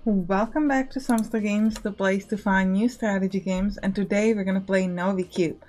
Welcome back to Sampstra Games, the place to find new strategy games, and today we're gonna play Novi Cube.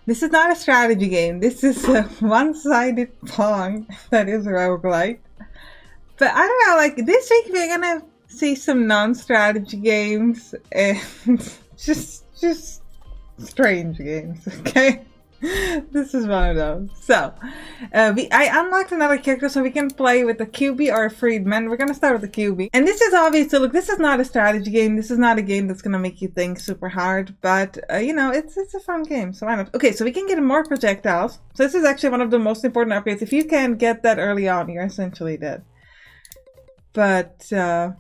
This is not a strategy game, this is a one-sided Pong that is roguelike. But I don't know, like this week we're gonna see some non-strategy games and just strange games, okay? This is one of those. So, I unlocked another character so we can play with a QB or a freedman. We're gonna start with the QB. And this is obviously, look, this is not a strategy game. This is not a game that's gonna make you think super hard. But, you know, it's a fun game, so why not? Okay, so we can get more projectiles. So this is actually one of the most important upgrades. If you can get that early on, you're essentially dead. But, yeah,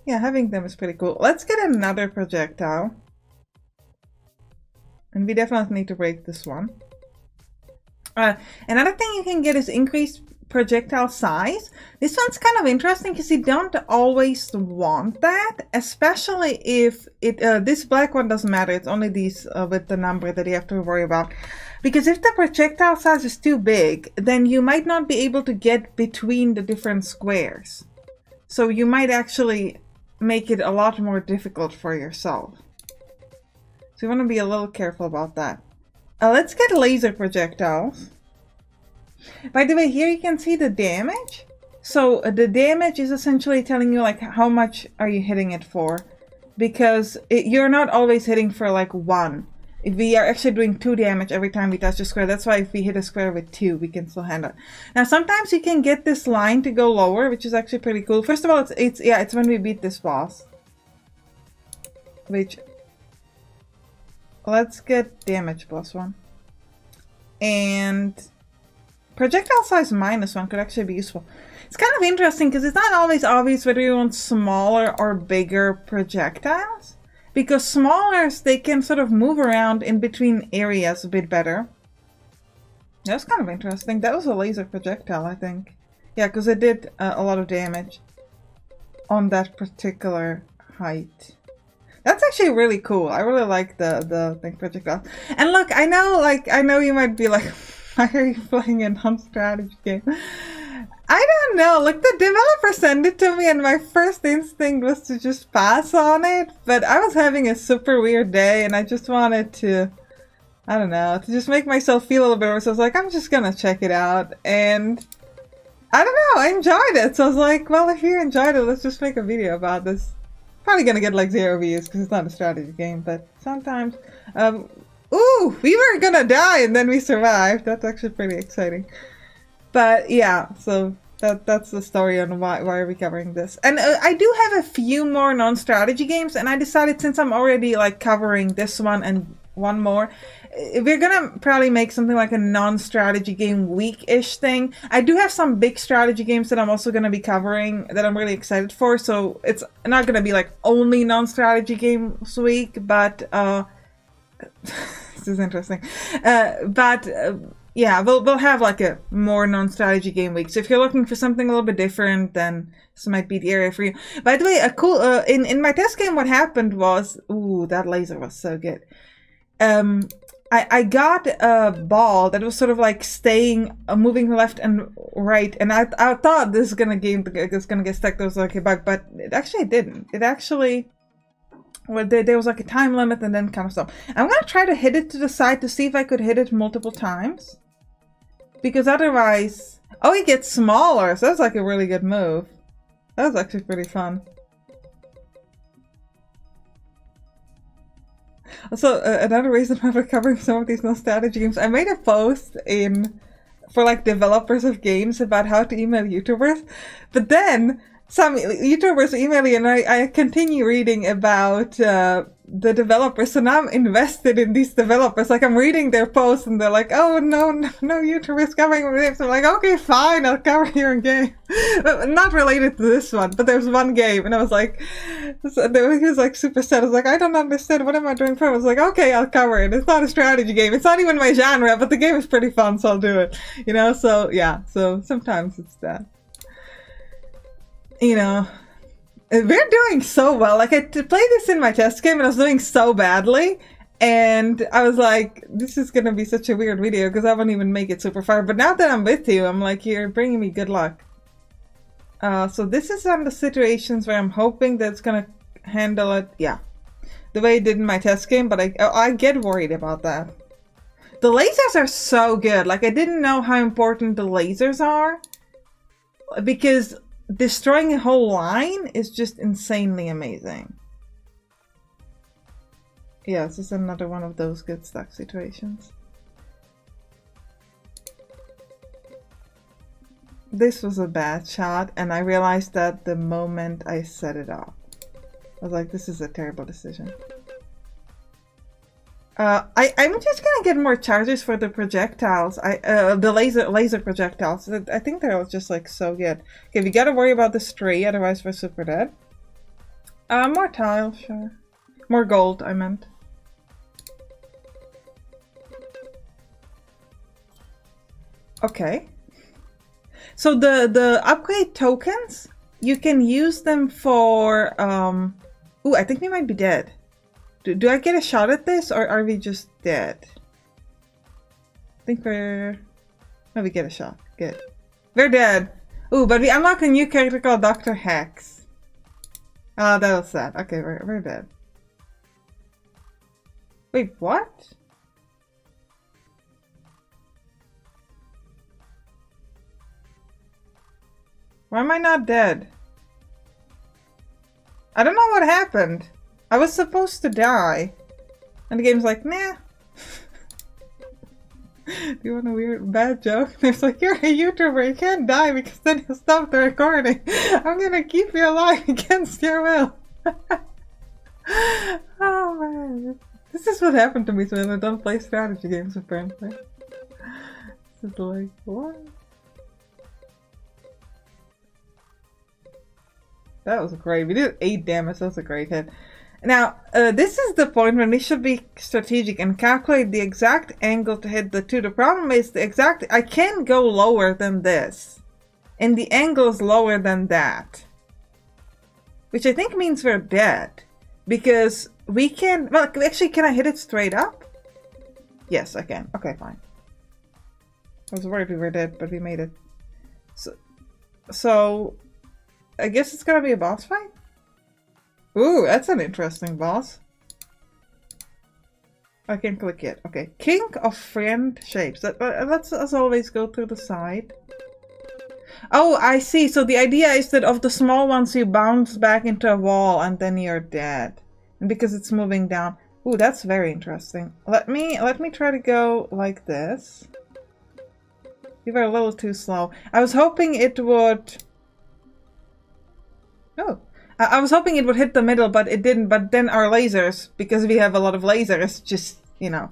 having them is pretty cool. Let's get another projectile. And we definitely need to break this one. Another thing you can get is increased projectile size. This one's kind of interesting because you don't always want that, especially if it this black one doesn't matter. It's only these with the number that you have to worry about. Because if the projectile size is too big, then you might not be able to get between the different squares. So you might actually make it a lot more difficult for yourself. So you want to be a little careful about that. Let's get laser projectiles. By the way, here you can see the damage. So the damage is essentially telling you like how much are you hitting it for. Because you're not always hitting for like 1. We are actually doing 2 damage every time we touch a square. That's why if we hit a square with 2, we can still handle it. Now sometimes you can get this line to go lower, which is actually pretty cool. First of all, it's when we beat this boss. Which... let's get damage +1. And projectile size -1 could actually be useful. It's kind of interesting because it's not always obvious whether you want smaller or bigger projectiles. Because smallers, they can sort of move around in between areas a bit better. That's kind of interesting. That was a laser projectile, I think. Yeah, because it did a lot of damage on that particular height. That's actually really cool. I really like the thing projectile. And look, I know you might be like, why are you playing a non-strategy game? I don't know. Like the developer sent it to me and my first instinct was to just pass on it. But I was having a super weird day and I just wanted to, I don't know, to just make myself feel a little bit better. So I was like, I'm just gonna check it out. And I don't know, I enjoyed it. So I was like, well, if you enjoyed it, let's just make a video about this. Probably gonna get like 0 views because it's not a strategy game, but sometimes ooh, we were gonna die and then we survived. That's actually pretty exciting. But yeah, so that's the story on why are we covering this. And I do have a few more non-strategy games, and I decided since I'm already like covering this one and one more, we're gonna probably make something like a non-strategy game week-ish thing. I do have some big strategy games that I'm also gonna be covering that I'm really excited for, so it's not gonna be like only non-strategy games week, but this is interesting. Yeah, we'll have like a more non-strategy game week. So if you're looking for something a little bit different, then this might be the area for you. By the way, a cool in my test game, what happened was, ooh, that laser was so good. I got a ball that was sort of like staying, moving left and right, and I thought this is gonna get stuck. There was like a bug, but it actually didn't. It actually, well, there was like a time limit and then kind of stopped. I'm gonna try to hit it to the side to see if I could hit it multiple times, because otherwise, oh, it gets smaller. So that's like a really good move. That was actually pretty fun. Also, another reason why we're covering some of these non-strategy games, I made a post for like developers of games about how to email YouTubers, but then some YouTubers email me and I continue reading about the developers, so now I'm invested in these developers. Like I'm reading their posts and they're like, oh no YouTubers covering my games. So I'm like, okay, fine, I'll cover your game. Not related to this one, but there's one game and I was like, he was like super sad. I was like, I don't understand, what am I doing for? I was like, okay, I'll cover it. It's not a strategy game. It's not even my genre, but the game is pretty fun, so I'll do it. You know, so yeah, so sometimes it's that. You know, we're doing so well. Like I played this in my test game and I was doing so badly, and I was like, this is gonna be such a weird video because I won't even make it super far. But now that I'm with you, I'm like, you're bringing me good luck. So this is one of the situations where I'm hoping that it's gonna handle it, yeah, the way it did in my test game, but I get worried about that. The lasers are so good. Like, I didn't know how important the lasers are, because destroying a whole line is just insanely amazing. Yeah, this is another one of those good stuck situations. This was a bad shot, and I realized that the moment I set it up. I was like, this is a terrible decision. I'm just gonna get more charges for the projectiles. The laser projectiles. I think they're just like so good. Okay, we gotta worry about this tree, otherwise we're super dead. More tile, sure. More gold, I meant. Okay. So the upgrade tokens, you can use them for ooh, I think we might be dead. Do I get a shot at this, or are we just dead? I think we're... No, we get a shot. Good. We're dead. Ooh, but we unlock a new character called Dr. Hex. Oh, that was sad. Okay, we're dead. Wait, what? Why am I not dead? I don't know what happened. I was supposed to die. And the game's like, nah. Do you want a weird, bad joke? It's like, you're a YouTuber, you can't die because then you'll stop the recording. I'm gonna keep you alive against your will. Oh man. This is what happened to me when I don't play strategy games apparently. This is like, what? That was great. We did 8 damage. That was a great hit. Now, this is the point when we should be strategic and calculate the exact angle to hit the 2. The problem is I can go lower than this. And the angle is lower than that. Which I think means we're dead. Because we can... Well, actually, can I hit it straight up? Yes, I can. Okay, fine. I was worried we were dead, but we made it. So I guess it's gonna be a boss fight? Ooh, that's an interesting boss. I can click it. Okay. King of Friend Shapes. Let's as always go to the side. Oh, I see. So the idea is that of the small ones you bounce back into a wall and then you're dead. And because it's moving down. Ooh, that's very interesting. Let me try to go like this. You were a little too slow. I was hoping it would... Oh. I was hoping it would hit the middle, but it didn't. But then our lasers, because we have a lot of lasers, just, you know.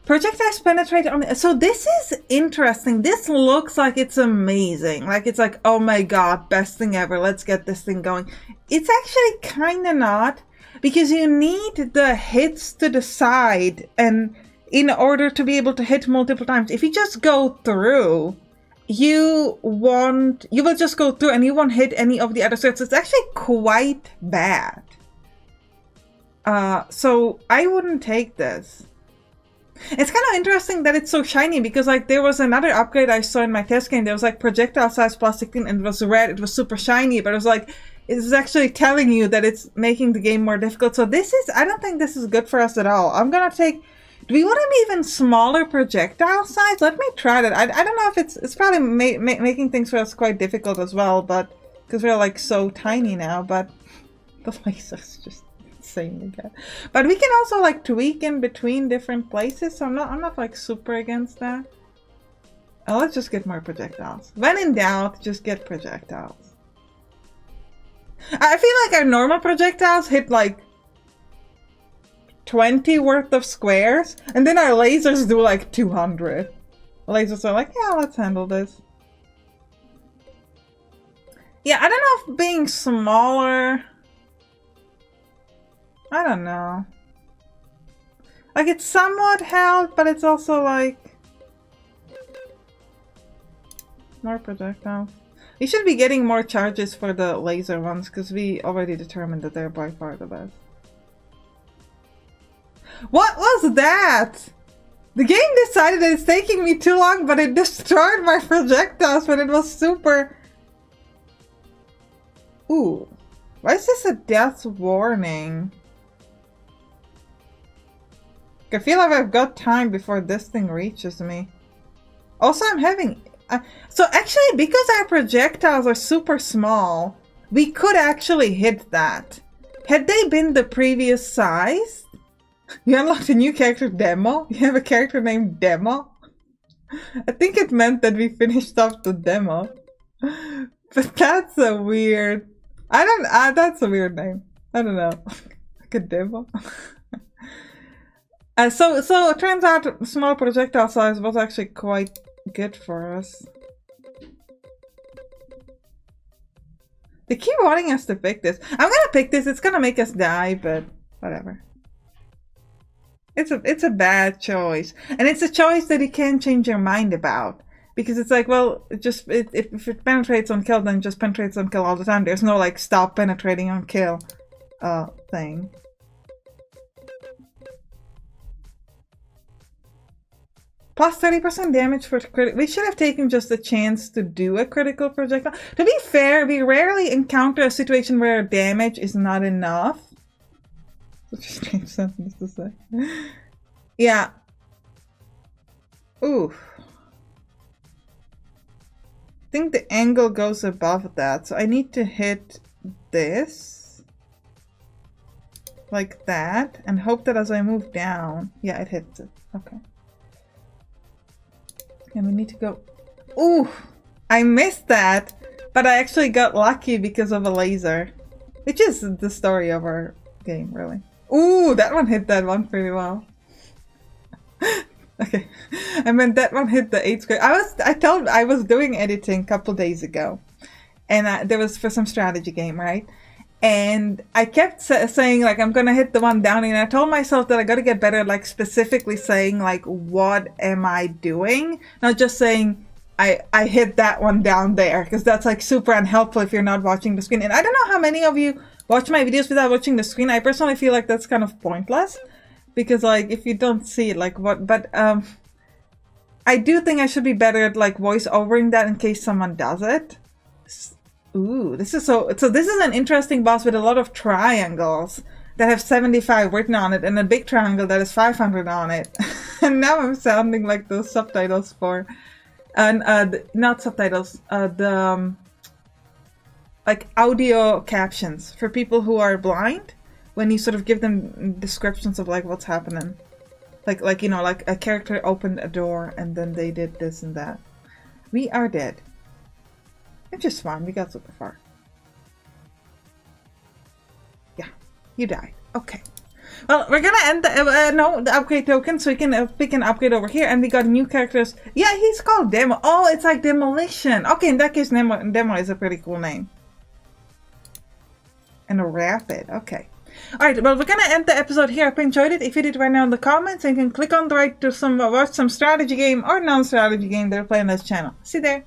Projectiles penetrate on... So this is interesting. This looks like it's amazing. Like, it's like, oh my god, best thing ever. Let's get this thing going. It's actually kind of not. Because you need the hits to the side. And in order to be able to hit multiple times. If you just go through... You will just go through and you won't hit any of the other circuits. It's actually quite bad. So I wouldn't take this. It's kind of interesting that it's so shiny because like there was another upgrade I saw in my test game. There was like projectile size plastic thin and it was red. It was super shiny, but it was like, it was actually telling you that it's making the game more difficult. So this is, I don't think this is good for us at all. I'm gonna take... Do we want an even smaller projectile size? Let me try that. I don't know if it's probably making things for us quite difficult as well, but because we're like so tiny now, but the laser's just insanely good. But we can also like tweak in between different places, so I'm not like super against that. Let's just get more projectiles. When in doubt, just get projectiles. I feel like our normal projectiles hit like 20 worth of squares, and then our lasers do like 200. Lasers are like, yeah, let's handle this. Yeah, I don't know if being smaller... I don't know. Like, it's somewhat held, but it's also like... More projectiles. We should be getting more charges for the laser ones, because we already determined that they're by far the best. What was that? The game decided that it's taking me too long, but it destroyed my projectiles when it was super... Ooh. Why is this a death warning? I feel like I've got time before this thing reaches me. Also, I'm having... so actually, because our projectiles are super small, we could actually hit that. Had they been the previous size... You unlocked a new character, Demo? You have a character named Demo? I think it meant that we finished off the demo. But that's a weird... that's a weird name. I don't know. Like a demo? So it turns out small projectile size was actually quite good for us. They keep wanting us to pick this. I'm gonna pick this. It's gonna make us die, but whatever. It's a bad choice, and it's a choice that you can't change your mind about, because it's like, well, if it penetrates on kill, then it just penetrates on kill all the time. There's no like stop penetrating on kill thing. Plus 30% damage for critical. We should have taken just a chance to do a critical projectile. To be fair, we rarely encounter a situation where damage is not enough. Such a strange sentence to say. Yeah. Oof. I think the angle goes above that, so I need to hit this. Like that, and hope that as I move down... Yeah, it hits it. Okay. And we need to go... Ooh! I missed that! But I actually got lucky because of a laser. Which is the story of our game, really. Ooh! That one hit that one pretty well. Okay. I meant that one hit the 8th square. I was doing editing a couple days ago. And there was for some strategy game, right? And I kept saying, like, I'm gonna hit the one down, and I told myself that I gotta get better at, like, specifically saying, like, what am I doing? Not just saying, I hit that one down there, because that's, like, super unhelpful if you're not watching the screen. And I don't know how many of you watch my videos without watching the screen. I personally feel like that's kind of pointless, because, like, if you don't see it, like, what... But, I do think I should be better at, like, voice-overing that in case someone does it. Ooh, this is so this is an interesting boss with a lot of triangles that have 75 written on it, and a big triangle that has 500 on it. And now I'm sounding like those subtitles for, not subtitles, like audio captions for people who are blind, when you sort of give them descriptions of like what's happening. Like you know, like a character opened a door and then they did this and that. We are dead. It's just fine. We got super far. Yeah, you died. Okay. Well, we're gonna end the upgrade token, so we can pick an upgrade over here, and we got new characters. Yeah, he's called Demo. Oh, it's like Demolition. Okay, in that case, Demo is a pretty cool name. And a Rapid. Okay. Alright, well, we're gonna end the episode here. I hope you enjoyed it. If you did, right now in the comments, and you can click on the right to watch some strategy game or non-strategy game that we're playing on this channel. See you there.